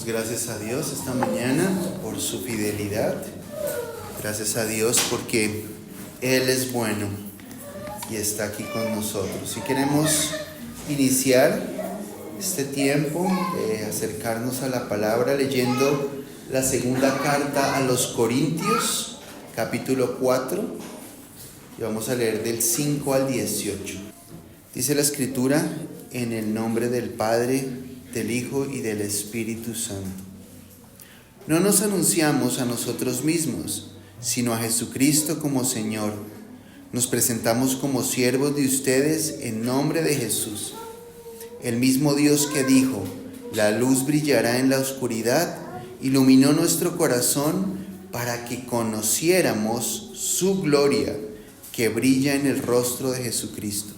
Damos gracias a Dios esta mañana por su fidelidad. Gracias a Dios porque Él es bueno y está aquí con nosotros. Y queremos iniciar este tiempo de acercarnos a la palabra leyendo la segunda carta a los Corintios, capítulo 4, y vamos a leer del 5 al 18. Dice la Escritura: en el nombre del Padre, del Hijo y del Espíritu Santo. No nos anunciamos a nosotros mismos, sino a Jesucristo como Señor. Nos presentamos como siervos de ustedes en nombre de Jesús. El mismo Dios que dijo: la luz brillará en la oscuridad, iluminó nuestro corazón para que conociéramos su gloria que brilla en el rostro de Jesucristo.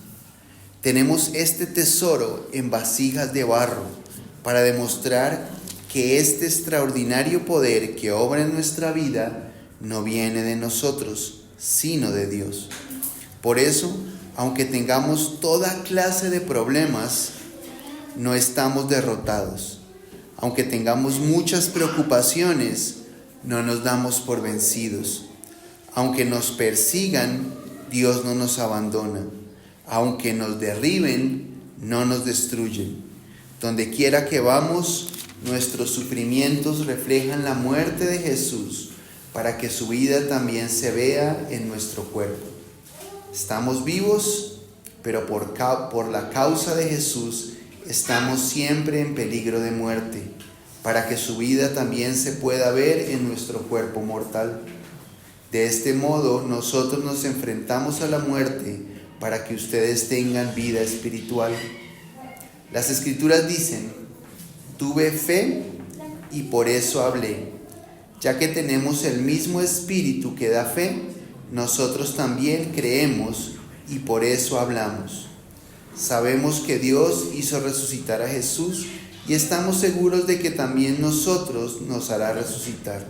Tenemos este tesoro en vasijas de barro para demostrar que este extraordinario poder que obra en nuestra vida no viene de nosotros, sino de Dios. Por eso, aunque tengamos toda clase de problemas, no estamos derrotados. Aunque tengamos muchas preocupaciones, no nos damos por vencidos. Aunque nos persigan, Dios no nos abandona. Aunque nos derriben, no nos destruyen. Donde quiera que vamos, nuestros sufrimientos reflejan la muerte de Jesús, para que su vida también se vea en nuestro cuerpo. Estamos vivos, pero por la causa de Jesús estamos siempre en peligro de muerte, para que su vida también se pueda ver en nuestro cuerpo mortal. De este modo, nosotros nos enfrentamos a la muerte para que ustedes tengan vida espiritual. Las Escrituras dicen: tuve fe y por eso hablé. Ya que tenemos el mismo Espíritu que da fe, nosotros también creemos y por eso hablamos. Sabemos que Dios hizo resucitar a Jesús y estamos seguros de que también nosotros nos hará resucitar.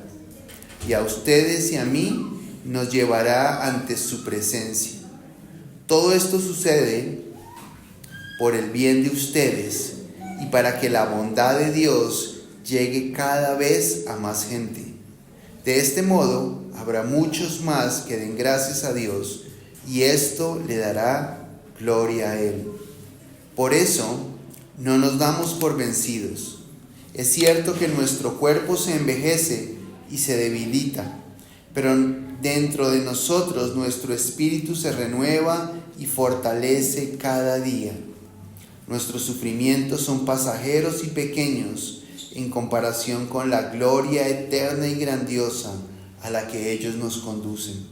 Y a ustedes y a mí nos llevará ante su presencia. Todo esto sucede por el bien de ustedes y para que la bondad de Dios llegue cada vez a más gente. De este modo habrá muchos más que den gracias a Dios y esto le dará gloria a Él. Por eso no nos damos por vencidos. Es cierto que nuestro cuerpo se envejece y se debilita, pero dentro de nosotros nuestro espíritu se renueva y fortalece cada día. Nuestros sufrimientos son pasajeros y pequeños en comparación con la gloria eterna y grandiosa a la que ellos nos conducen.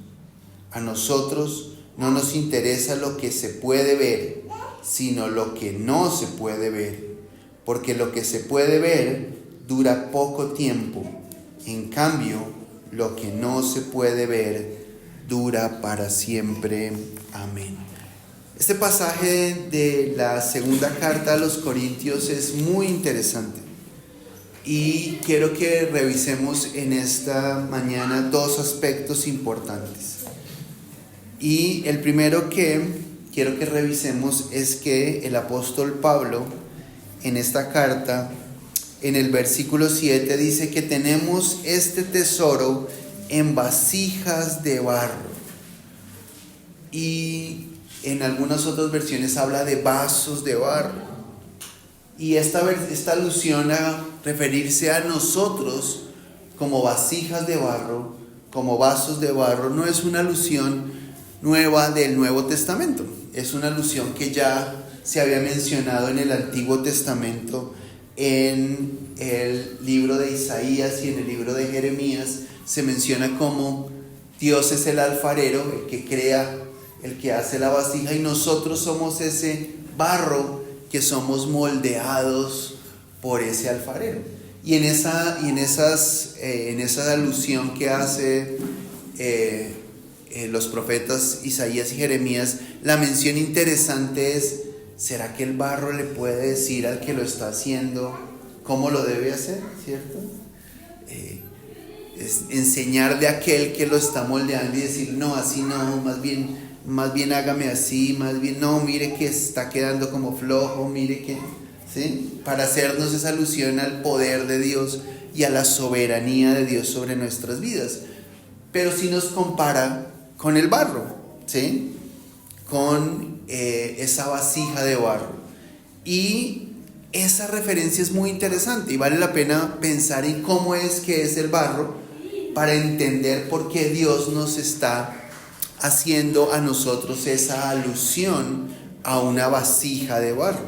A nosotros no nos interesa lo que se puede ver, sino lo que no se puede ver, porque lo que se puede ver dura poco tiempo. En cambio, lo que no se puede ver dura para siempre. Amén. Este pasaje de la segunda carta a los Corintios es muy interesante y quiero que revisemos en esta mañana dos aspectos importantes. Y el primero que quiero que revisemos es que el apóstol Pablo en esta carta, en el versículo 7, dice que tenemos este tesoro en vasijas de barro. Y en algunas otras versiones habla de vasos de barro. Y esta alusión a referirse a nosotros como vasijas de barro, como vasos de barro, no es una alusión nueva del Nuevo Testamento. Es una alusión que ya se había mencionado en el Antiguo Testamento, en el libro de Isaías y en el libro de Jeremías. Se menciona cómo Dios es el alfarero, el que crea, el que hace la vasija, y nosotros somos ese barro que somos moldeados por ese alfarero. Y en esa alusión que hace los profetas Isaías y Jeremías, la mención interesante es: ¿será que el barro le puede decir al que lo está haciendo cómo lo debe hacer? ¿Cierto? Es enseñar de aquel que lo está moldeando y decir: no, así no, más bien hágame así, más bien no, mire que está quedando como flojo, mire que, ¿sí? Para hacernos esa alusión al poder de Dios y a la soberanía de Dios sobre nuestras vidas. Pero sí nos compara con el barro, ¿sí? Con esa vasija de barro. Y esa referencia es muy interesante y vale la pena pensar en cómo es que es el barro para entender por qué Dios nos está haciendo a nosotros esa alusión a una vasija de barro,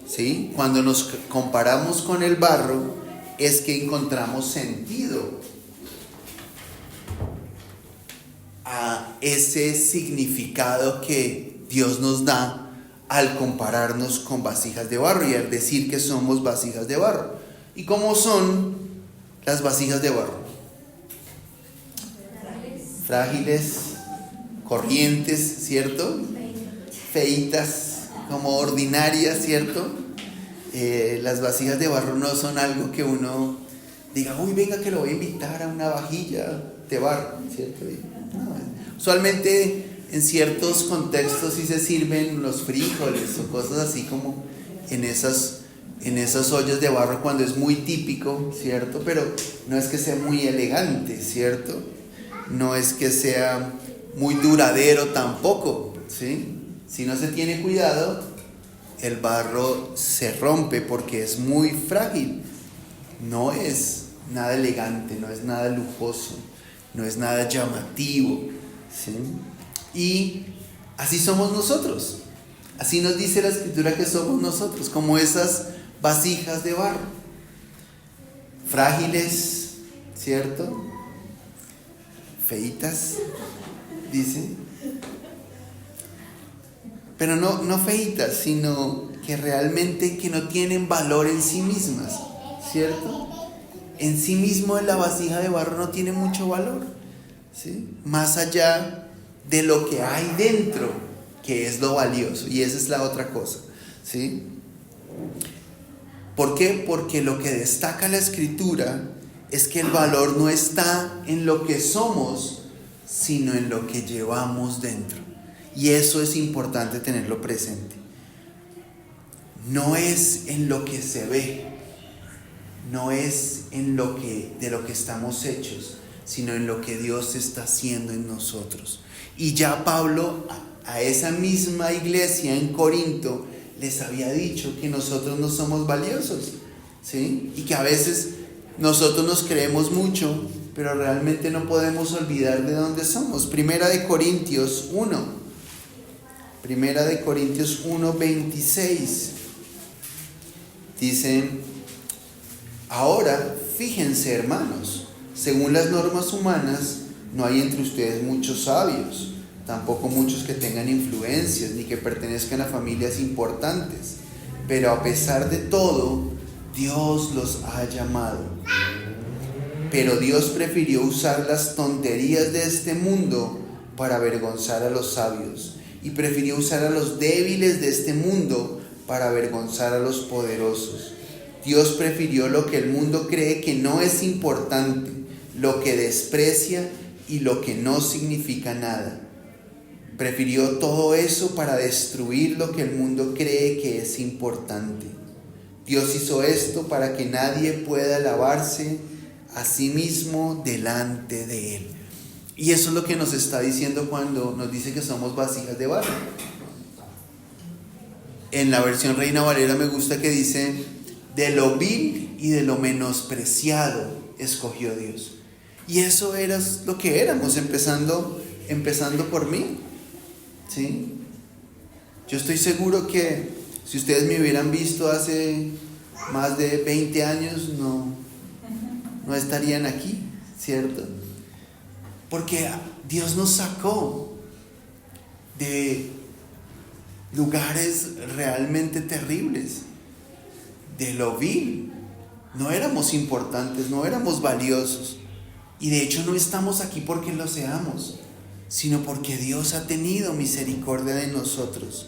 ¿sí? Cuando nos comparamos con el barro es que encontramos sentido a ese significado que Dios nos da al compararnos con vasijas de barro y al decir que somos vasijas de barro. ¿Y cómo son las vasijas de barro? Frágiles, corrientes, ¿cierto? Feitas, como ordinarias, ¿cierto? Las vasijas de barro no son algo que uno diga, uy, venga que lo voy a invitar a una vajilla de barro, ¿cierto? No, usualmente en ciertos contextos sí se sirven los frijoles o cosas así como en esas ollas de barro cuando es muy típico, ¿cierto? Pero no es que sea muy elegante, ¿cierto? No es que sea muy duradero tampoco, ¿sí? Si no se tiene cuidado, el barro se rompe porque es muy frágil. No es nada elegante, no es nada lujoso, no es nada llamativo, ¿sí? Y así somos nosotros. Así nos dice la Escritura que somos nosotros, como esas vasijas de barro. Frágiles, ¿cierto? Feitas, dice. Pero no feitas, sino que realmente que no tienen valor en sí mismas, ¿cierto? En sí mismo la vasija de barro no tiene mucho valor, ¿sí? Más allá de lo que hay dentro, que es lo valioso, y esa es la otra cosa, ¿sí? ¿Por qué? Porque lo que destaca la Escritura es que el valor no está en lo que somos, sino en lo que llevamos dentro. Y eso es importante tenerlo presente. No es en lo que se ve, no es en de lo que estamos hechos, sino en lo que Dios está haciendo en nosotros. Y ya Pablo a esa misma iglesia en Corinto les había dicho que nosotros no somos valiosos, ¿sí? Y que a veces nosotros nos creemos mucho, pero realmente no podemos olvidar de dónde somos. Primera de Corintios 1:26 dice: ahora fíjense, hermanos, según las normas humanas no hay entre ustedes muchos sabios, tampoco muchos que tengan influencias ni que pertenezcan a familias importantes, pero a pesar de todo Dios los ha llamado. Pero Dios prefirió usar las tonterías de este mundo para avergonzar a los sabios, y prefirió usar a los débiles de este mundo para avergonzar a los poderosos. Dios prefirió lo que el mundo cree que no es importante, lo que desprecia y lo que no significa nada. Prefirió todo eso para destruir lo que el mundo cree que es importante. Dios hizo esto para que nadie pueda alabarse a sí mismo delante de Él. Y eso es lo que nos está diciendo cuando nos dice que somos vasijas de barro. En la versión Reina Valera me gusta que dice: de lo vil y de lo menospreciado escogió Dios. Y eso era lo que éramos, empezando por mí, ¿sí? Yo estoy seguro que si ustedes me hubieran visto hace más de 20 años, no estarían aquí, ¿cierto? Porque Dios nos sacó de lugares realmente terribles, de lo vil. No éramos importantes, no éramos valiosos. Y de hecho no estamos aquí porque lo seamos, sino porque Dios ha tenido misericordia de nosotros,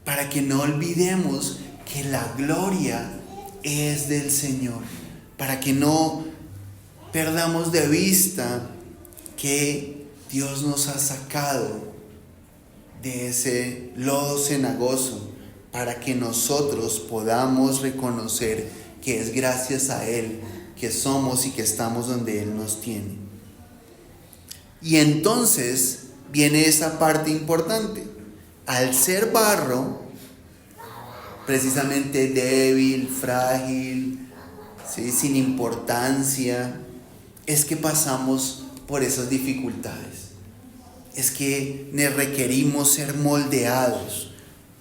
para que no olvidemos que la gloria es del Señor, para que no perdamos de vista que Dios nos ha sacado de ese lodo cenagoso, para que nosotros podamos reconocer que es gracias a Él que somos y que estamos donde Él nos tiene. Y entonces viene esa parte importante. Al ser barro, precisamente débil, frágil, ¿sí?, sin importancia, es que pasamos por esas dificultades. Es que requerimos ser moldeados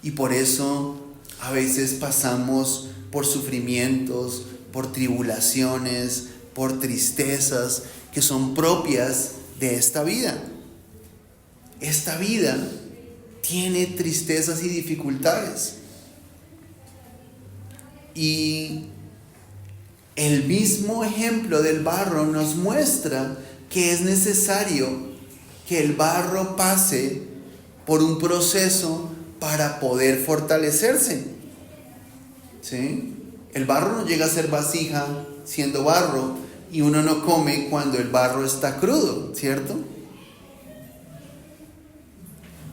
y por eso a veces pasamos por sufrimientos, por tribulaciones, por tristezas que son propias de esta vida. Esta vida tiene tristezas y dificultades. Y el mismo ejemplo del barro nos muestra que es necesario que el barro pase por un proceso para poder fortalecerse. ¿Sí? El barro no llega a ser vasija siendo barro y uno no come cuando el barro está crudo, ¿cierto?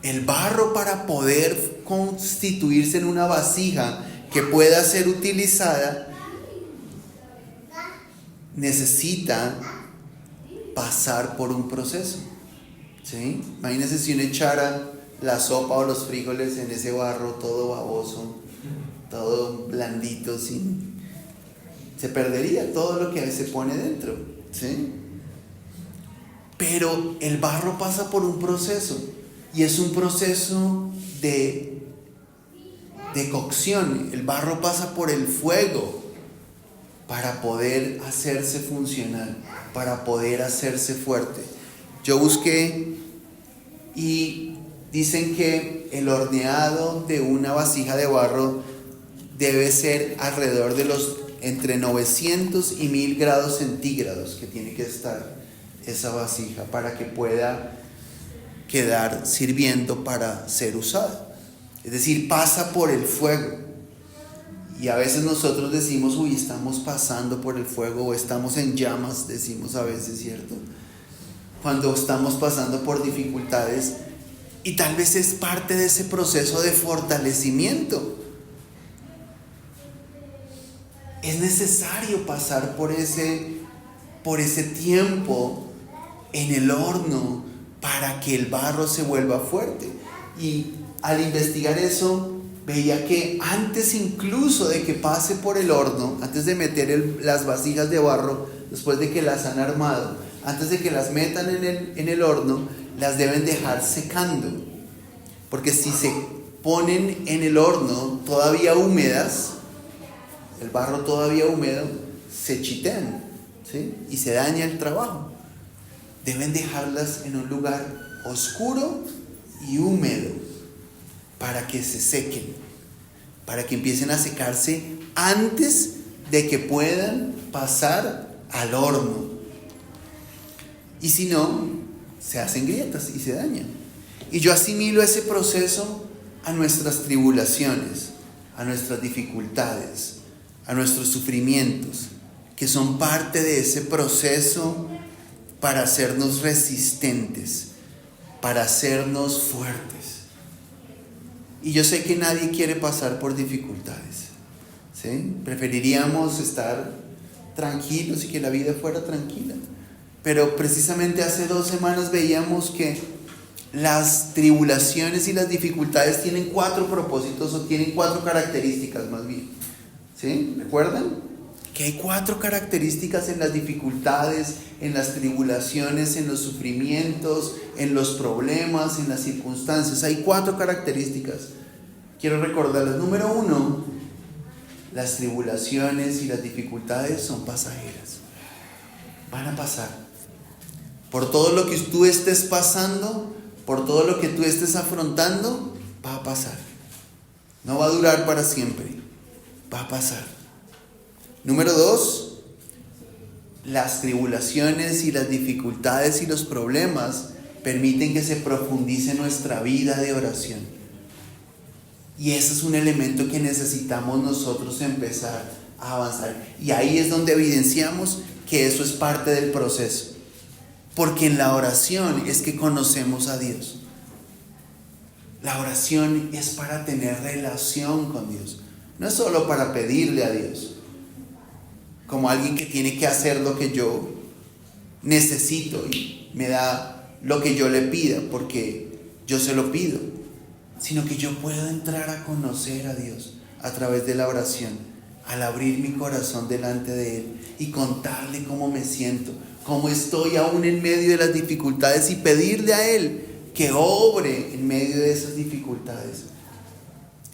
El barro, para poder constituirse en una vasija que pueda ser utilizada, necesita pasar por un proceso. ¿Sí? Imagínense si uno echara la sopa o los frijoles en ese barro todo baboso, todo blandito, se perdería todo lo que se pone dentro. ¿Sí? Pero el barro pasa por un proceso, y es un proceso de cocción. El barro pasa por el fuego para poder hacerse funcional, para poder hacerse fuerte. Yo busqué y dicen que el horneado de una vasija de barro debe ser alrededor de entre 900 y 1000 grados centígrados que tiene que estar esa vasija para que pueda quedar sirviendo para ser usada. Es decir, pasa por el fuego. Y a veces nosotros decimos, uy, estamos pasando por el fuego, o estamos en llamas, decimos a veces, ¿cierto? Cuando estamos pasando por dificultades, y tal vez es parte de ese proceso de fortalecimiento. Es necesario pasar por ese tiempo en el horno para que el barro se vuelva fuerte. Y al investigar eso, veía que antes incluso de que pase por el horno, antes de meter las vasijas de barro, después de que las han armado, antes de que las metan en el horno, las deben dejar secando. Porque si se ponen en el horno todavía húmedas, el barro todavía húmedo, se chitean, ¿sí? Y se daña el trabajo. Deben dejarlas en un lugar oscuro y húmedo para que se sequen, para que empiecen a secarse antes de que puedan pasar al horno. Y si no, se hacen grietas y se dañan. Y yo asimilo ese proceso a nuestras tribulaciones, a nuestras dificultades, a nuestros sufrimientos, que son parte de ese proceso para hacernos resistentes, para hacernos fuertes. Y yo sé que nadie quiere pasar por dificultades, ¿sí? Preferiríamos estar tranquilos y que la vida fuera tranquila. Pero precisamente hace 2 semanas veíamos que las tribulaciones y las dificultades tienen 4 propósitos, o tienen 4 características más bien. ¿Sí? ¿Recuerdan? Que hay 4 características en las dificultades, en las tribulaciones, en los sufrimientos, en los problemas, en las circunstancias. Hay 4 características. Quiero recordarles. Número 1, las tribulaciones y las dificultades son pasajeras. Van a pasar. Por todo lo que tú estés pasando, por todo lo que tú estés afrontando, va a pasar. No va a durar para siempre. Va a pasar. Número 2, las tribulaciones y las dificultades y los problemas permiten que se profundice nuestra vida de oración. Y ese es un elemento que necesitamos nosotros empezar a avanzar. Y ahí es donde evidenciamos que eso es parte del proceso. Porque en la oración es que conocemos a Dios. La oración es para tener relación con Dios. No es solo para pedirle a Dios, como alguien que tiene que hacer lo que yo necesito y me da lo que yo le pida porque yo se lo pido, sino que yo puedo entrar a conocer a Dios a través de la oración, al abrir mi corazón delante de Él y contarle cómo me siento, cómo estoy aún en medio de las dificultades y pedirle a Él que obre en medio de esas dificultades.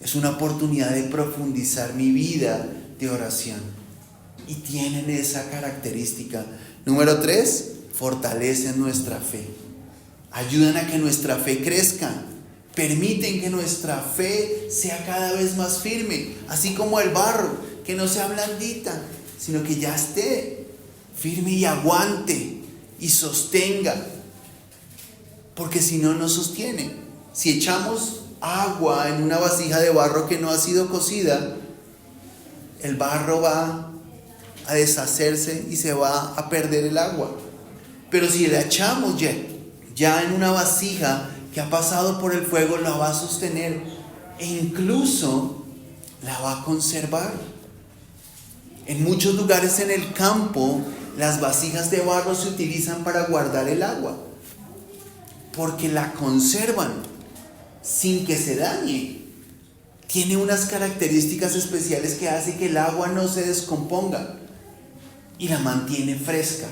Es una oportunidad de profundizar mi vida de oración y tienen esa característica. Número 3, fortalecen nuestra fe, ayudan a que nuestra fe crezca, permiten que nuestra fe sea cada vez más firme, así como el barro, que no sea blandita, sino que ya esté firme y aguante y sostenga, porque si no, no sostiene. Si echamos agua en una vasija de barro que no ha sido cocida, el barro va a deshacerse y se va a perder el agua. Pero si la echamos ya en una vasija que ha pasado por el fuego, la va a sostener e incluso la va a conservar. En muchos lugares en el campo, las vasijas de barro se utilizan para guardar el agua, porque la conservan sin que se dañe. Tiene unas características especiales que hace que el agua no se descomponga y la mantiene fresca.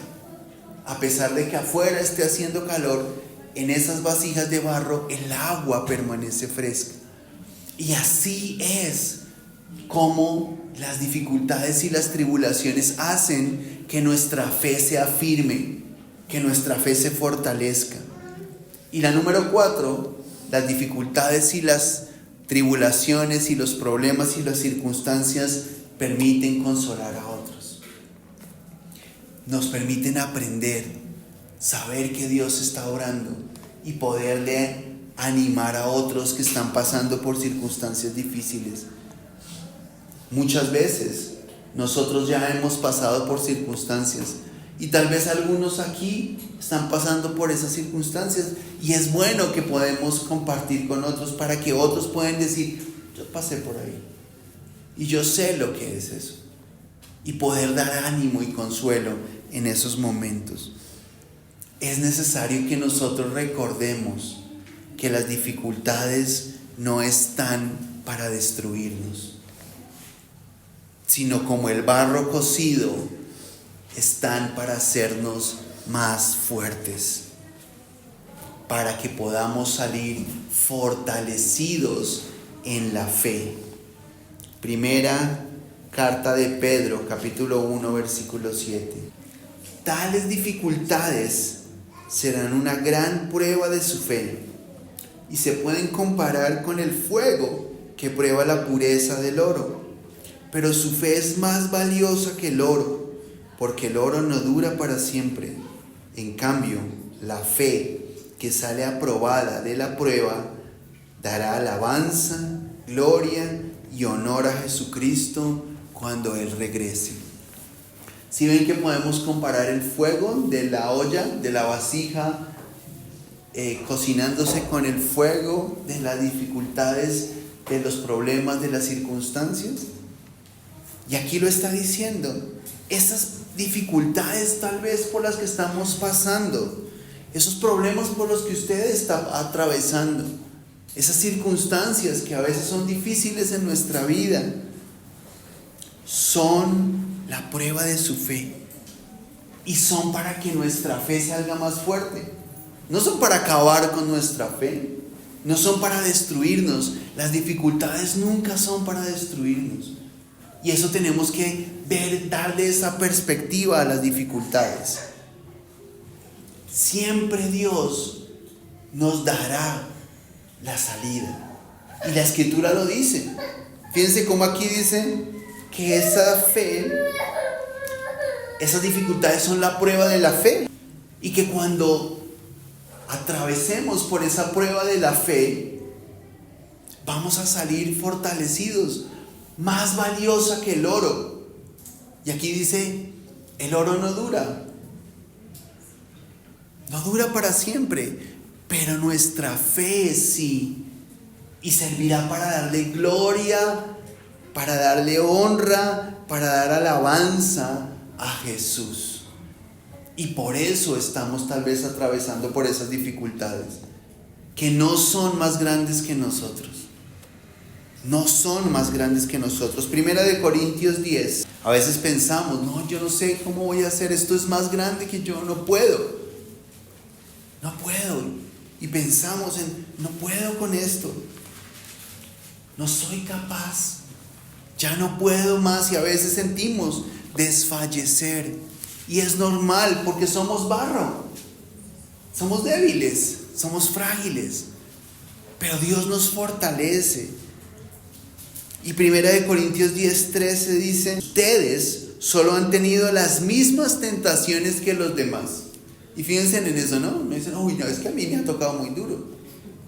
A pesar de que afuera esté haciendo calor, en esas vasijas de barro el agua permanece fresca. Y así es como las dificultades y las tribulaciones hacen que nuestra fe sea firme, que nuestra fe se fortalezca. Y la número 4, las dificultades y las tribulaciones y los problemas y las circunstancias permiten consolar a otros. Nos permiten aprender, saber que Dios está orando y poderle animar a otros que están pasando por circunstancias difíciles. Muchas veces nosotros ya hemos pasado por circunstancias y tal vez algunos aquí están pasando por esas circunstancias y es bueno que podemos compartir con otros para que otros puedan decir: yo pasé por ahí y yo sé lo que es eso, y poder dar ánimo y consuelo en esos momentos. Es necesario que nosotros recordemos que las dificultades no están para destruirnos, sino como el barro cocido, están para hacernos más fuertes, para que podamos salir fortalecidos en la fe. Primera carta de Pedro, capítulo 1, versículo 7. Tales dificultades serán una gran prueba de su fe y se pueden comparar con el fuego que prueba la pureza del oro. Pero su fe es más valiosa que el oro, porque el oro no dura para siempre. En cambio, la fe que sale aprobada de la prueba dará alabanza, gloria y honor a Jesucristo cuando Él regrese. Si ven que podemos comparar el fuego de la olla, de la vasija, cocinándose con el fuego de las dificultades, de los problemas, de las circunstancias. Y aquí lo está diciendo, esas dificultades tal vez por las que estamos pasando, esos problemas por los que usted está atravesando, esas circunstancias que a veces son difíciles en nuestra vida, son la prueba de su fe y son para que nuestra fe se haga más fuerte. No son para acabar con nuestra fe, no son para destruirnos. Las dificultades nunca son para destruirnos. Y eso tenemos que ver, darle esa perspectiva a las dificultades. Siempre Dios nos dará la salida. Y la Escritura lo dice. Fíjense cómo aquí dice que esa fe, esas dificultades son la prueba de la fe. Y que cuando atravesemos por esa prueba de la fe, vamos a salir fortalecidos, más valiosa que el oro. Y aquí dice, el oro no dura para siempre, pero nuestra fe sí. y servirá para darle gloria, para darle honra, para dar alabanza a Jesús. Y por eso estamos tal vez atravesando por esas dificultades, que no son más grandes que nosotros. No son más grandes que nosotros. Primera de Corintios 10. A veces pensamos, no, yo no sé cómo voy a hacer, esto es más grande que yo, no puedo. No puedo. Y pensamos en, no puedo con esto. No soy capaz. Ya no puedo más. Y a veces sentimos desfallecer. Y es normal porque somos barro. Somos débiles, somos frágiles. Pero Dios nos fortalece. Y Primera de Corintios 10:13 dice, ustedes solo han tenido las mismas tentaciones que los demás. Y fíjense en eso, ¿no? Me dicen, uy, no, es que a mí me ha tocado muy duro,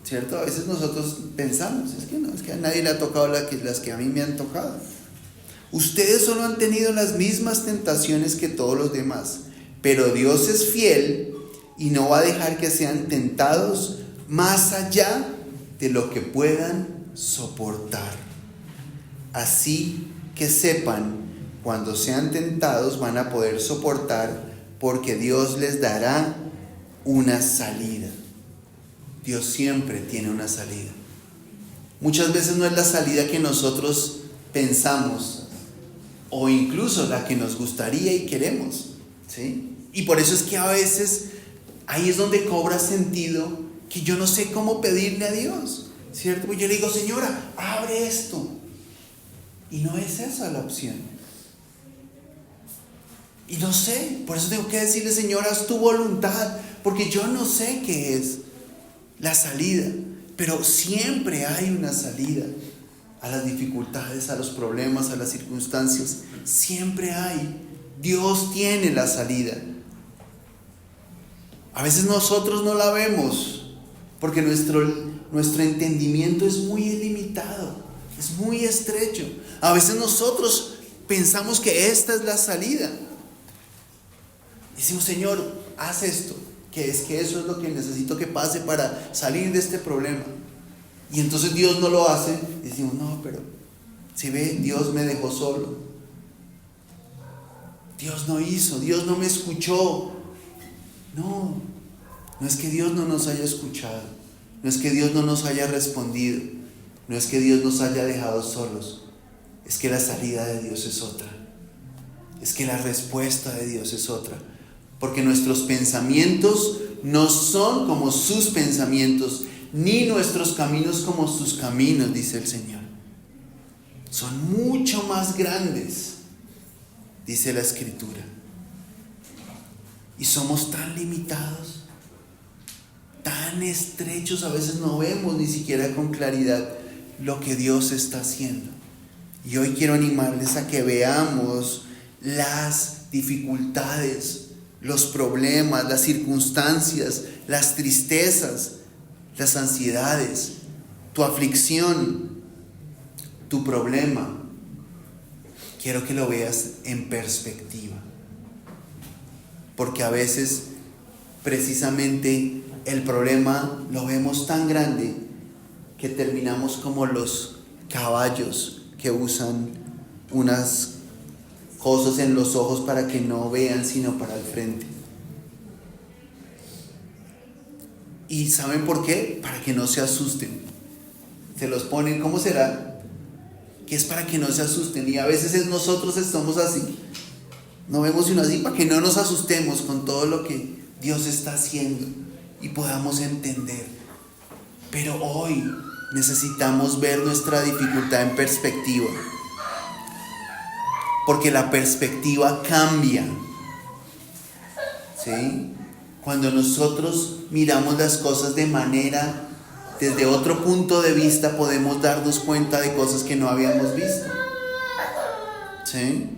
¿cierto? A veces nosotros pensamos, es que a nadie le ha tocado las que a mí me han tocado. Ustedes solo han tenido las mismas tentaciones que todos los demás, pero Dios es fiel y no va a dejar que sean tentados más allá de lo que puedan soportar. Así que sepan, cuando sean tentados van a poder soportar, porque Dios les dará una salida. Dios siempre tiene una salida. Muchas veces no es la salida que nosotros pensamos, o incluso la que nos gustaría y queremos, ¿sí? Y por eso es que a veces ahí es donde cobra sentido que yo no sé cómo pedirle a Dios, ¿cierto? Pues yo le digo, Señora, abre esto. Y no es esa la opción. Y no sé, por eso tengo que decirle, Señor, haz tu voluntad, porque yo no sé qué es la salida, pero siempre hay una salida a las dificultades, a los problemas, a las circunstancias. Siempre hay. Dios tiene la salida. A veces nosotros no la vemos, porque nuestro entendimiento es muy ilimitado, es muy estrecho. A veces nosotros pensamos que esta es la salida. Decimos, Señor, haz esto, que eso es lo que necesito que pase para salir de este problema. Y entonces Dios no lo hace. Y decimos, no, pero si ve, Dios me dejó solo. Dios no hizo, Dios no me escuchó. No es que Dios no nos haya escuchado. No es que Dios no nos haya respondido. No es que Dios nos haya dejado solos. Es que la salida de Dios es otra. Es que la respuesta de Dios es otra. Porque nuestros pensamientos no son como sus pensamientos, ni nuestros caminos como sus caminos, dice el Señor. Son mucho más grandes, dice la Escritura. Y somos tan limitados, tan estrechos, a veces no vemos ni siquiera con claridad lo que Dios está haciendo. Y hoy quiero animarles a que veamos las dificultades, los problemas, las circunstancias, las tristezas, las ansiedades, tu aflicción, tu problema. Quiero que lo veas en perspectiva. Porque a veces, precisamente, el problema lo vemos tan grande que terminamos como los caballos que usan unas cosas en los ojos para que no vean sino para el frente. ¿Y saben por qué? Para que no se asusten. Se los ponen, ¿cómo será? Que es para que no se asusten. Y a veces nosotros estamos así. No vemos sino así para que no nos asustemos con todo lo que Dios está haciendo y podamos entender. Pero hoy necesitamos ver nuestra dificultad en perspectiva. Porque la perspectiva cambia. ¿Sí? Cuando nosotros miramos las cosas desde otro punto de vista, podemos darnos cuenta de cosas que no habíamos visto. ¿Sí?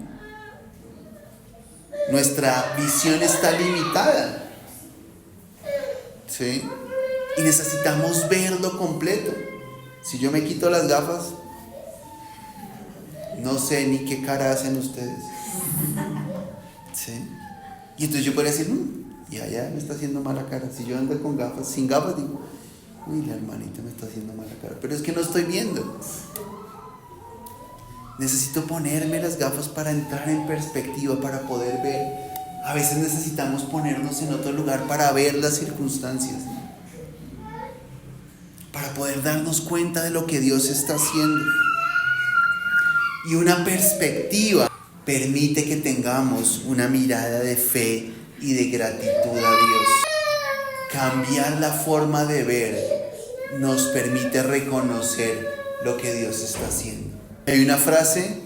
Nuestra visión está limitada. ¿Sí? Y necesitamos verlo completo. Si yo me quito las gafas, no sé ni qué cara hacen ustedes. ¿Sí? Y entonces yo podría decir, ya me está haciendo mala cara. Si yo ando con gafas, sin gafas, digo, Uy, la hermanita me está haciendo mala cara, pero es que no estoy viendo. Necesito ponerme las gafas para entrar en perspectiva, para poder ver. A veces necesitamos ponernos en otro lugar para ver las circunstancias, para poder darnos cuenta de lo que Dios está haciendo. Y una perspectiva permite que tengamos una mirada de fe y de gratitud a Dios. Cambiar la forma de ver nos permite reconocer lo que Dios está haciendo. Hay una frase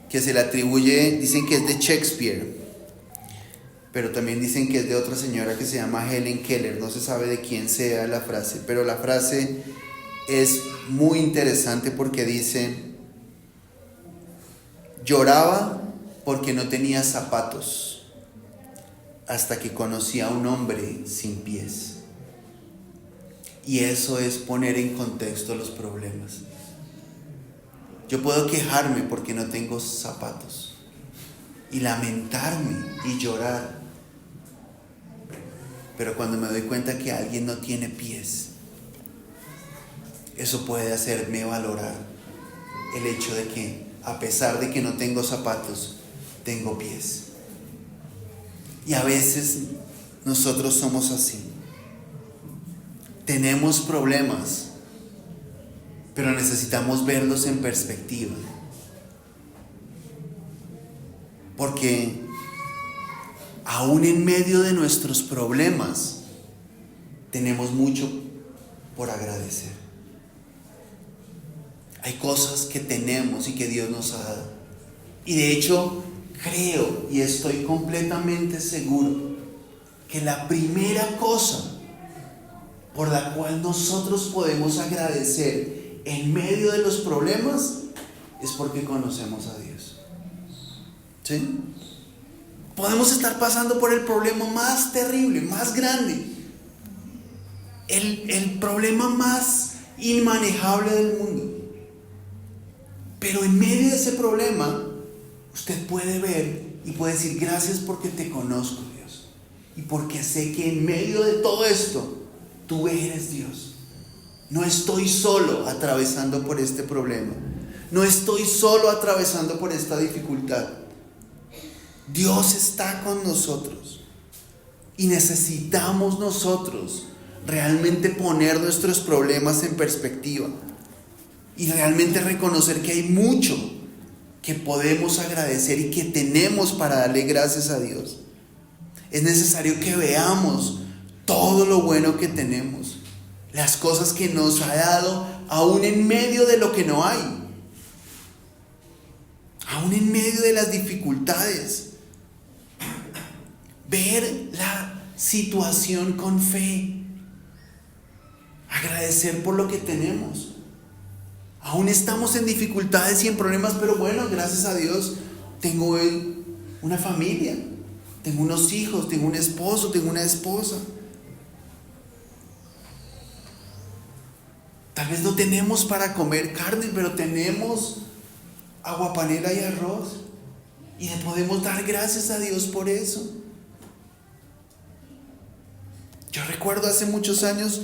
que se le atribuye, dicen que es de Shakespeare, pero también dicen que es de otra señora que se llama Helen Keller. No se sabe de quién sea la frase, pero la frase es muy interesante porque dice: lloraba porque no tenía zapatos hasta que conocí a un hombre sin pies. Y eso es poner en contexto los problemas. Yo puedo quejarme porque no tengo zapatos y lamentarme y llorar, pero cuando me doy cuenta que alguien no tiene pies, eso puede hacerme valorar el hecho de que a pesar de que no tengo zapatos, tengo pies. Y a veces nosotros somos así. Tenemos problemas, pero necesitamos verlos en perspectiva. Porque aún en medio de nuestros problemas, tenemos mucho por agradecer. Hay cosas que tenemos y que Dios nos ha dado. Y de hecho, creo y estoy completamente seguro que la primera cosa por la cual nosotros podemos agradecer en medio de los problemas es porque conocemos a Dios. ¿Sí? Podemos estar pasando por el problema más terrible, más grande, el problema más inmanejable del mundo. Pero en medio de ese problema, usted puede ver y puede decir: gracias porque te conozco, Dios. Y porque sé que en medio de todo esto, tú eres Dios. No estoy solo atravesando por este problema. No estoy solo atravesando por esta dificultad. Dios está con nosotros. Y necesitamos nosotros realmente poner nuestros problemas en perspectiva. Y realmente reconocer que hay mucho que podemos agradecer y que tenemos para darle gracias a Dios. Es necesario que veamos todo lo bueno que tenemos, las cosas que nos ha dado, aún en medio de lo que no hay, aún en medio de las dificultades. Ver la situación con fe, agradecer por lo que tenemos. Aún estamos en dificultades y en problemas, pero bueno, gracias a Dios tengo una familia, tengo unos hijos, tengo un esposo, tengo una esposa. Tal vez no tenemos para comer carne, pero tenemos agua panela y arroz. Y le podemos dar gracias a Dios por eso. Yo recuerdo hace muchos años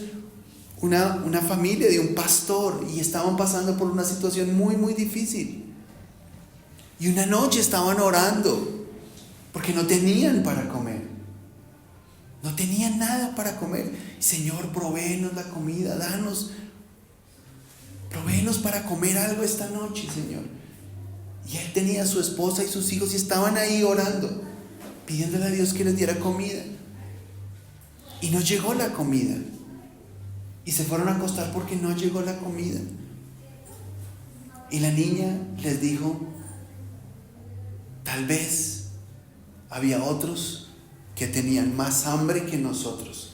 una familia de un pastor y estaban pasando por una situación muy, muy difícil. Y una noche estaban orando porque no tenían para comer. No tenían nada para comer. Señor, provéenos la comida, provéenos para comer algo esta noche, Señor. Y él tenía a su esposa y sus hijos y estaban ahí orando, pidiéndole a Dios que les diera comida. Y no llegó la comida. Y se fueron a acostar porque no llegó la comida. Y la niña les dijo: tal vez había otros que tenían más hambre que nosotros.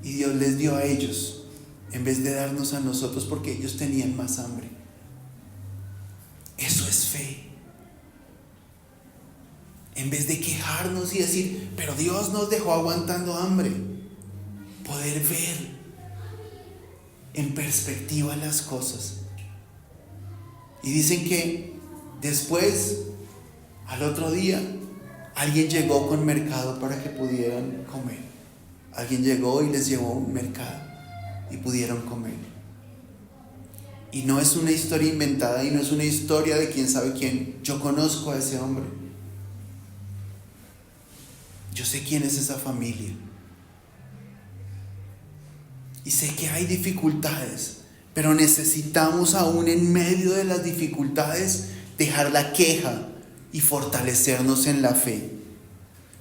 Y Dios les dio a ellos en vez de darnos a nosotros porque ellos tenían más hambre. Eso es fe. En vez de quejarnos y decir: pero Dios nos dejó aguantando hambre, poder ver en perspectiva las cosas. Y dicen que después, al otro día, alguien llegó con mercado para que pudieran comer. Alguien llegó y les llevó un mercado. y pudieron comer. Y no es una historia inventada y no es una historia de quién sabe quién. Yo conozco a ese hombre. Yo sé quién es esa familia. Y sé que hay dificultades, pero necesitamos aún en medio de las dificultades dejar la queja y fortalecernos en la fe.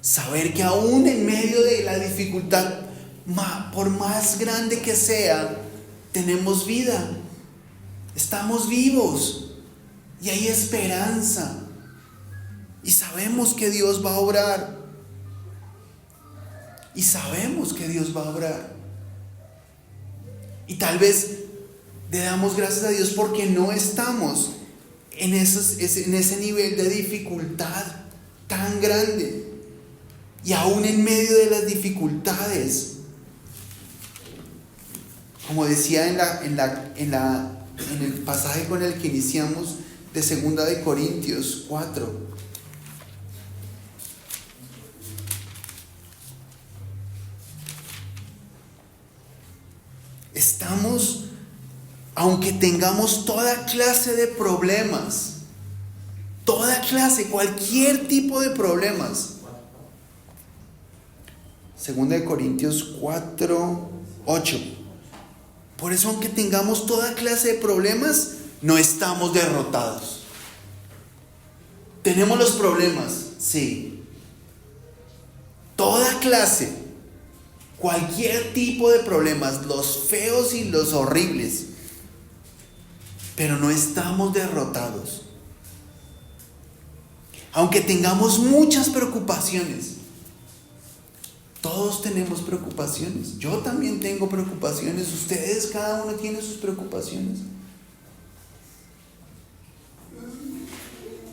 Saber que aún en medio de la dificultad, por más grande que sea, tenemos vida. Estamos vivos y hay esperanza. Y sabemos que Dios va a obrar. Y sabemos que Dios va a obrar. Y tal vez le damos gracias a Dios porque no estamos en ese nivel de dificultad tan grande. Y aún en medio de las dificultades, como decía en el pasaje con el que iniciamos de 2 de Corintios 4, estamos, aunque tengamos toda clase de problemas, cualquier tipo de problemas. 2 de Corintios 4, 8. Por eso, aunque tengamos toda clase de problemas, no estamos derrotados. ¿Tenemos los problemas? Sí. Toda clase, cualquier tipo de problemas, los feos y los horribles. Pero no estamos derrotados. Aunque tengamos muchas preocupaciones. Todos tenemos preocupaciones. Yo también tengo preocupaciones. Ustedes, cada uno tiene sus preocupaciones.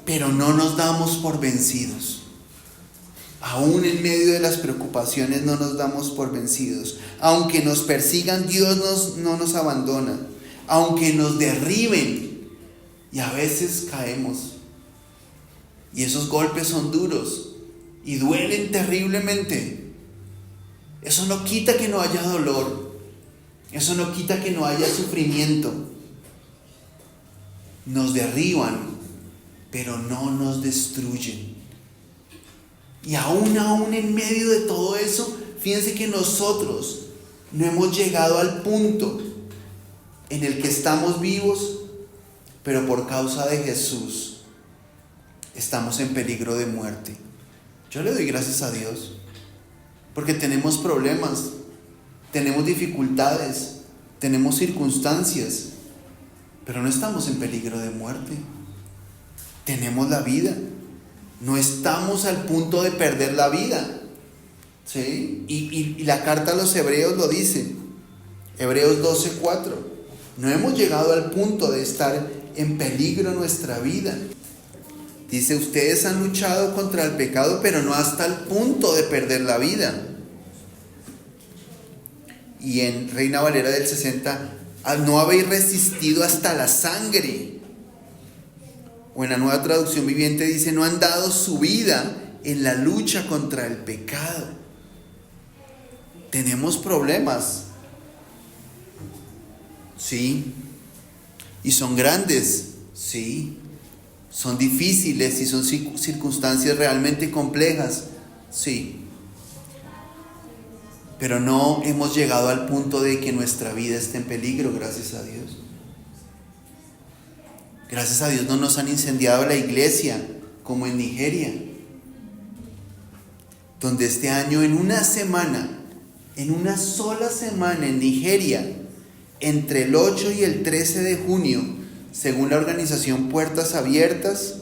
Pero no nos damos por vencidos. Aún en medio de las preocupaciones no nos damos por vencidos. Aunque nos persigan, Dios no nos abandona. Aunque nos derriben, y a veces caemos. Y esos golpes son duros y duelen terriblemente. Eso no quita que no haya dolor. Eso no quita que no haya sufrimiento. Nos derriban, pero no nos destruyen. Y aún en medio de todo eso, fíjense que nosotros no hemos llegado al punto en el que estamos vivos, pero por causa de Jesús estamos en peligro de muerte. Yo le doy gracias a Dios, porque tenemos problemas, tenemos dificultades, tenemos circunstancias, pero no estamos en peligro de muerte. Tenemos la vida. No estamos al punto de perder la vida. ¿Sí? Y la carta a los Hebreos lo dice. Hebreos 12:4. No hemos llegado al punto de estar en peligro nuestra vida. Dice, ustedes han luchado contra el pecado, pero no hasta el punto de perder la vida. Y en Reina Valera del 60, no habéis resistido hasta la sangre. O en la Nueva Traducción Viviente dice, no han dado su vida en la lucha contra el pecado. Tenemos problemas. Sí. Y son grandes. Sí. Son difíciles y son circunstancias realmente complejas. Sí. Pero no hemos llegado al punto de que nuestra vida esté en peligro, gracias a Dios. Gracias a Dios no nos han incendiado la iglesia como en Nigeria, donde este año en una sola semana en Nigeria, entre el 8 y el 13 de junio, según la organización Puertas Abiertas,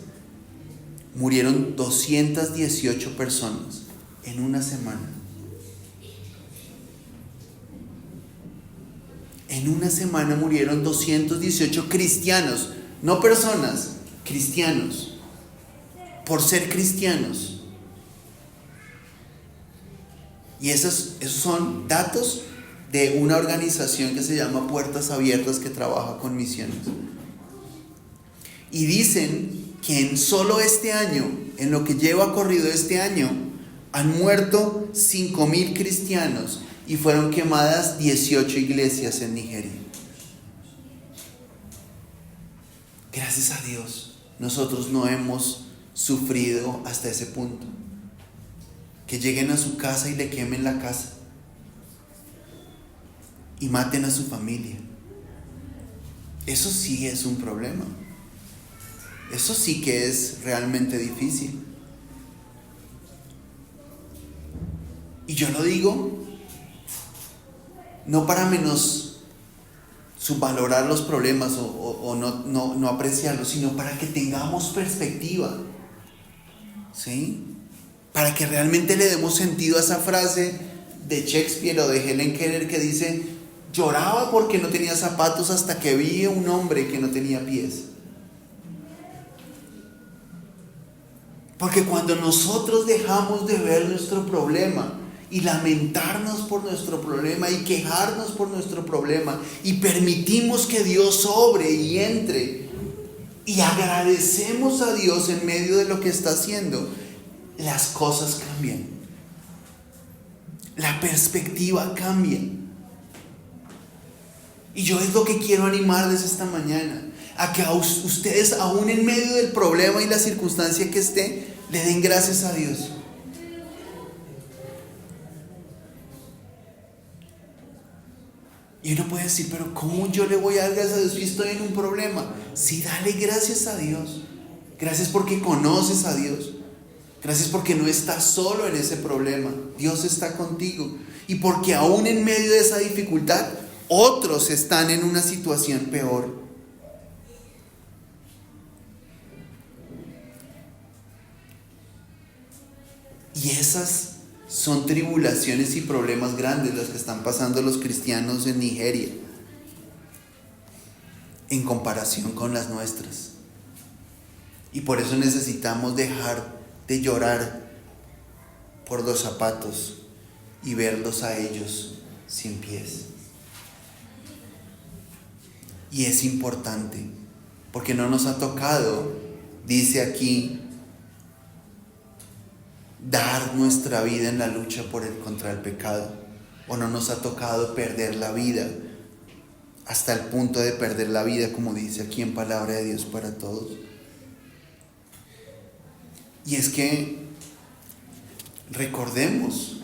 murieron 218 personas en una semana. En una semana murieron 218 cristianos. No personas, cristianos, por ser cristianos. Y esos son datos de una organización que se llama Puertas Abiertas, que trabaja con misiones. Y dicen que en solo este año, en lo que lleva corrido este año, han muerto 5,000 cristianos y fueron quemadas 18 iglesias en Nigeria. Gracias a Dios, nosotros no hemos sufrido hasta ese punto. Que lleguen a su casa y le quemen la casa y maten a su familia. Eso sí es un problema. Eso sí que es realmente difícil. Y yo lo digo no para menos subvalorar los problemas o no apreciarlos, sino para que tengamos perspectiva, ¿sí? Para que realmente le demos sentido a esa frase de Shakespeare o de Helen Keller que dice: lloraba porque no tenía zapatos hasta que vi a un hombre que no tenía pies. Porque cuando nosotros dejamos de ver nuestro problema y lamentarnos por nuestro problema y quejarnos por nuestro problema y permitimos que Dios obre y entre y agradecemos a Dios en medio de lo que está haciendo, las cosas cambian. La perspectiva cambia. Y yo es lo que quiero animarles esta mañana, a que a ustedes, aún en medio del problema y la circunstancia que esté, le den gracias a Dios. Y uno puede decir: pero ¿cómo yo le voy a dar gracias a Dios si estoy en un problema? Sí, dale gracias a Dios. Gracias porque conoces a Dios. Gracias porque no estás solo en ese problema. Dios está contigo. Y porque aún en medio de esa dificultad, otros están en una situación peor. Y esas son tribulaciones y problemas grandes los que están pasando los cristianos en Nigeria, en comparación con las nuestras. Y por eso necesitamos dejar de llorar por los zapatos y verlos a ellos sin pies. Y es importante, porque no nos ha tocado, dice aquí, dar nuestra vida en la lucha contra el pecado, o no nos ha tocado perder la vida hasta el punto de perder la vida, como dice aquí en Palabra de Dios para Todos. Y es que recordemos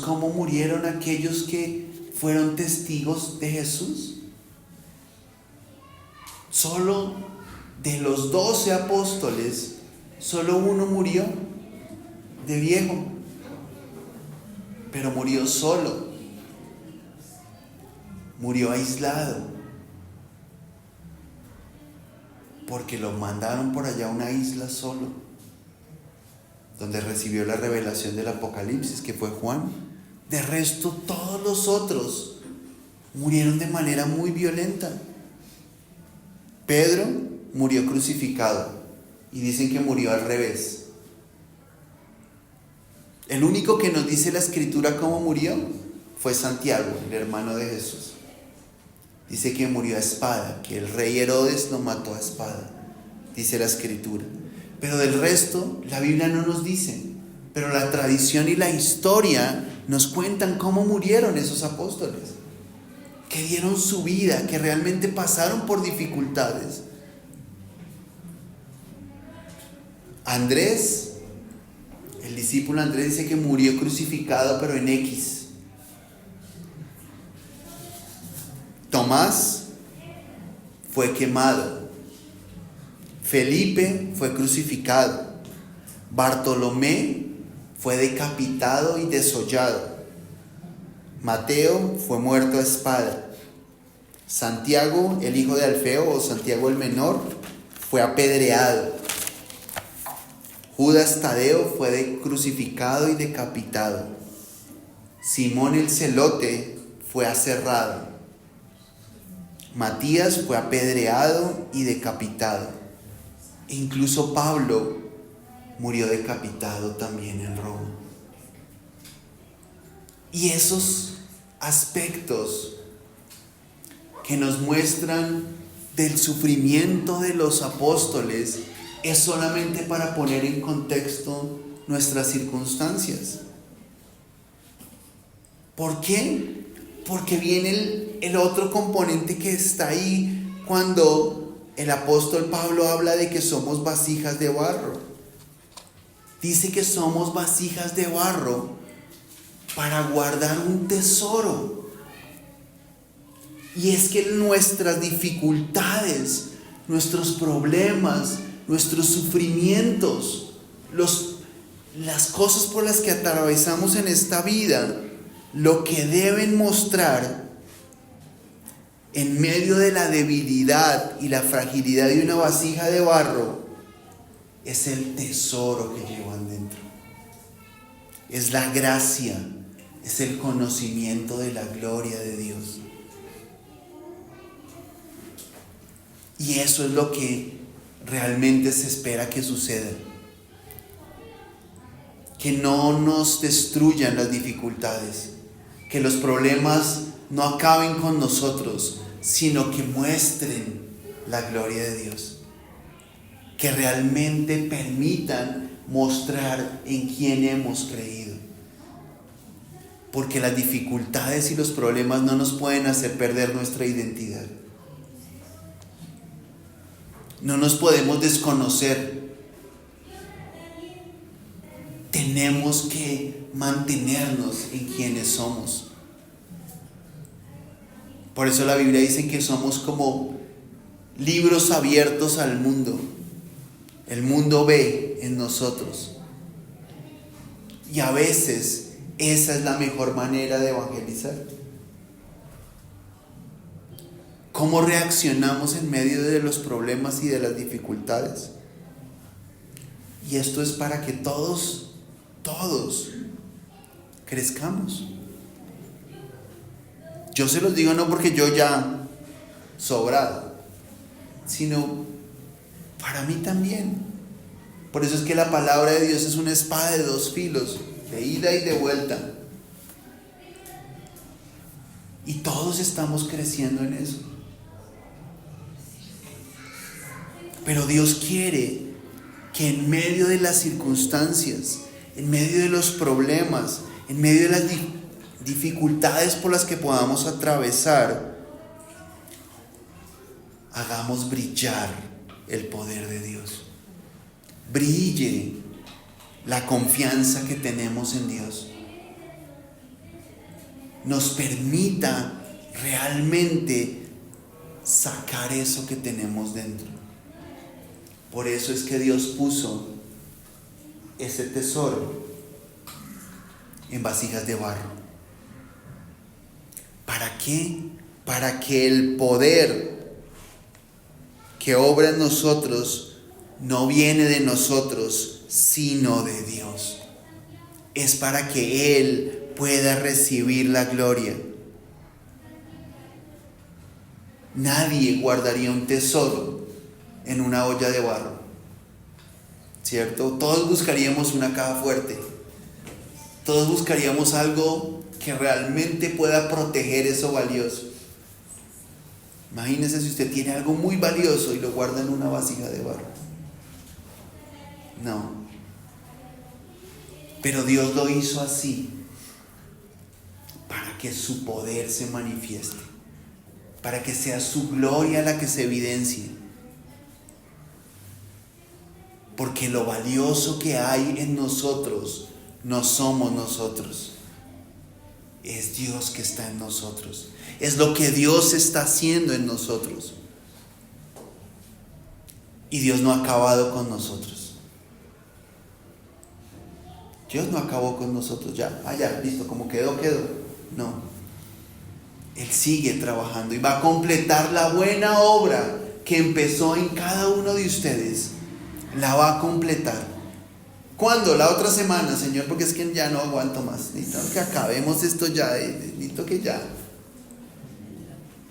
cómo murieron aquellos que fueron testigos de Jesús. Solo de los 12 apóstoles, solo uno murió de viejo, pero murió solo, murió aislado, porque lo mandaron por allá a una isla solo, donde recibió la revelación del Apocalipsis, que fue Juan. De resto, todos los otros murieron de manera muy violenta. Pedro murió crucificado y dicen que murió al revés. El único que nos dice la Escritura cómo murió fue Santiago, el hermano de Jesús. Dice que murió a espada, que el rey Herodes lo mató a espada, dice la Escritura. Pero del resto, la Biblia no nos dice. Pero la tradición y la historia nos cuentan cómo murieron esos apóstoles, que dieron su vida, que realmente pasaron por dificultades. Andrés, el discípulo Andrés, dice que murió crucificado, pero en X. Tomás fue quemado. Felipe fue crucificado. Bartolomé fue decapitado y desollado. Mateo fue muerto a espada. Santiago, el hijo de Alfeo, o Santiago el menor, fue apedreado. Judas Tadeo fue crucificado y decapitado. Simón el celote fue aserrado. Matías fue apedreado y decapitado. E incluso Pablo murió decapitado también en Roma. Y esos aspectos que nos muestran del sufrimiento de los apóstoles es solamente para poner en contexto nuestras circunstancias. ¿Por qué? Porque viene el otro componente que está ahí cuando el apóstol Pablo habla de que somos vasijas de barro. Dice que somos vasijas de barro para guardar un tesoro. Y es que nuestras dificultades, nuestros problemas, nuestros sufrimientos, las cosas por las que atravesamos en esta vida, lo que deben mostrar en medio de la debilidad y la fragilidad de una vasija de barro es el tesoro que llevan dentro. Es la gracia, es el conocimiento de la gloria de Dios. Y eso es lo que realmente se espera que suceda. Que no nos destruyan las dificultades, que los problemas no acaben con nosotros, sino que muestren la gloria de Dios. Que realmente permitan mostrar en quién hemos creído. Porque las dificultades y los problemas no nos pueden hacer perder nuestra identidad. No nos podemos desconocer. Tenemos que mantenernos en quienes somos. Por eso la Biblia dice que somos como libros abiertos al mundo. El mundo ve en nosotros. Y a veces esa es la mejor manera de evangelizar. ¿Cómo reaccionamos en medio de los problemas y de las dificultades? Y esto es para que todos crezcamos. Yo se los digo no porque yo ya sobrado, sino para mí también. Por eso es que la palabra de Dios es una espada de dos filos, de ida y de vuelta. Y todos estamos creciendo en eso. Pero Dios quiere que en medio de las circunstancias, en medio de los problemas, en medio de las dificultades por las que podamos atravesar, hagamos brillar el poder de Dios. Brille la confianza que tenemos en Dios. Nos permita realmente sacar eso que tenemos dentro. Por eso es que Dios puso ese tesoro en vasijas de barro. ¿Para qué? Para que el poder que obra en nosotros no viene de nosotros, sino de Dios. Es para que Él pueda recibir la gloria. Nadie guardaría un tesoro en una olla de barro, ¿cierto? Todos buscaríamos una caja fuerte. Todos buscaríamos algo que realmente pueda proteger eso valioso. Imagínese si usted tiene algo muy valioso y lo guarda en una vasija de barro. No. Pero Dios lo hizo así para que su poder se manifieste, para que sea su gloria la que se evidencie. Porque lo valioso que hay en nosotros no somos nosotros. Es Dios que está en nosotros. Es lo que Dios está haciendo en nosotros. Y Dios no ha acabado con nosotros. Dios no acabó con nosotros ya. Ya, listo, como quedó. No. Él sigue trabajando y va a completar la buena obra que empezó en cada uno de ustedes. La va a completar. ¿Cuándo? La otra semana, Señor, porque es que ya no aguanto más. Necesito que acabemos esto ya. Necesito que ya.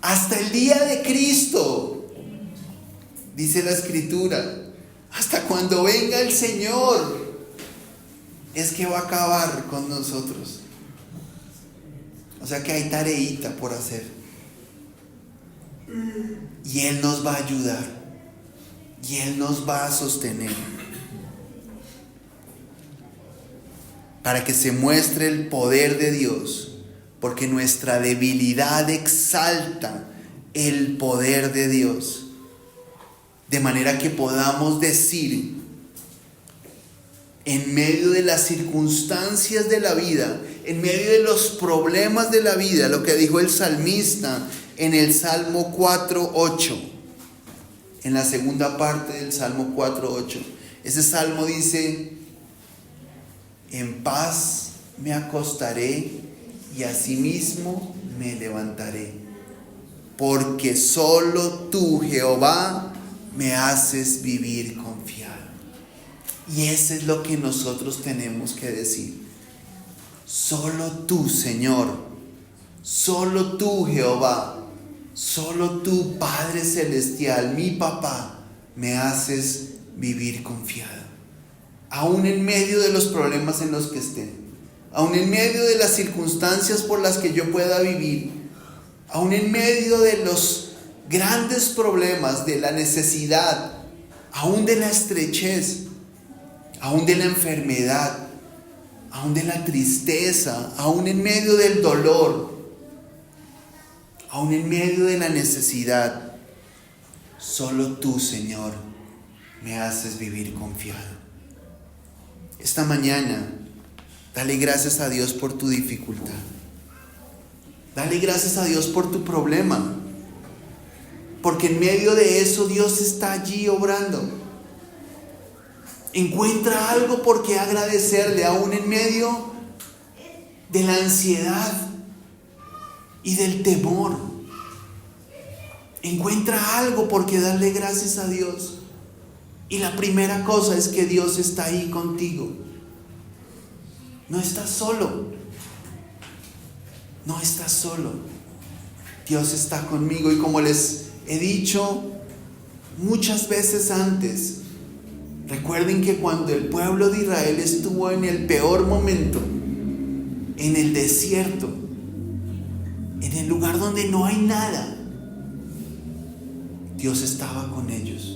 Hasta el día de Cristo, dice la Escritura. Hasta cuando venga el Señor, es que va a acabar con nosotros. O sea que hay tareita por hacer. Y Él nos va a ayudar. Y Él nos va a sostener. Para que se muestre el poder de Dios porque nuestra debilidad exalta el poder de Dios, de manera que podamos decir, en medio de las circunstancias de la vida, en medio de los problemas de la vida, lo que dijo el salmista en el Salmo 4:8, en la segunda parte del Salmo 4:8. Ese salmo dice: en paz me acostaré y asimismo me levantaré, porque solo tú, Jehová, me haces vivir confiado. Y eso es lo que nosotros tenemos que decir. Solo tú, Señor, solo tú, Jehová, solo tú, Padre Celestial, mi papá, me haces vivir confiado. Aún en medio de los problemas en los que esté, aún en medio de las circunstancias por las que yo pueda vivir, aún en medio de los grandes problemas, de la necesidad, aún de la estrechez, aún de la enfermedad, aún de la tristeza, aún en medio del dolor, aún en medio de la necesidad, solo tú, Señor, me haces vivir confiado. Esta mañana, dale gracias a Dios por tu dificultad. Dale gracias a Dios por tu problema, porque en medio de eso Dios está allí obrando. Encuentra algo por qué agradecerle, aún en medio de la ansiedad y del temor. Encuentra algo por qué darle gracias a Dios. Y la primera cosa es que Dios está ahí contigo. No estás solo. No estás solo. Dios está conmigo, y como les he dicho muchas veces antes, recuerden que cuando el pueblo de Israel estuvo en el peor momento, en el desierto, en el lugar donde no hay nada, Dios estaba con ellos.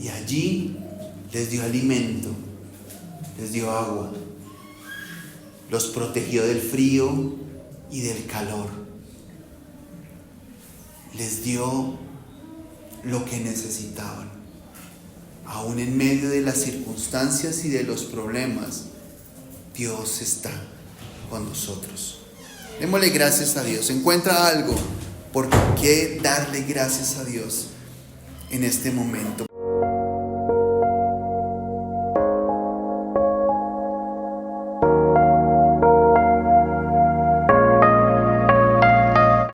Y allí les dio alimento, les dio agua, los protegió del frío y del calor, les dio lo que necesitaban. Aún en medio de las circunstancias y de los problemas, Dios está con nosotros. Démosle gracias a Dios. Encuentra algo por qué darle gracias a Dios en este momento.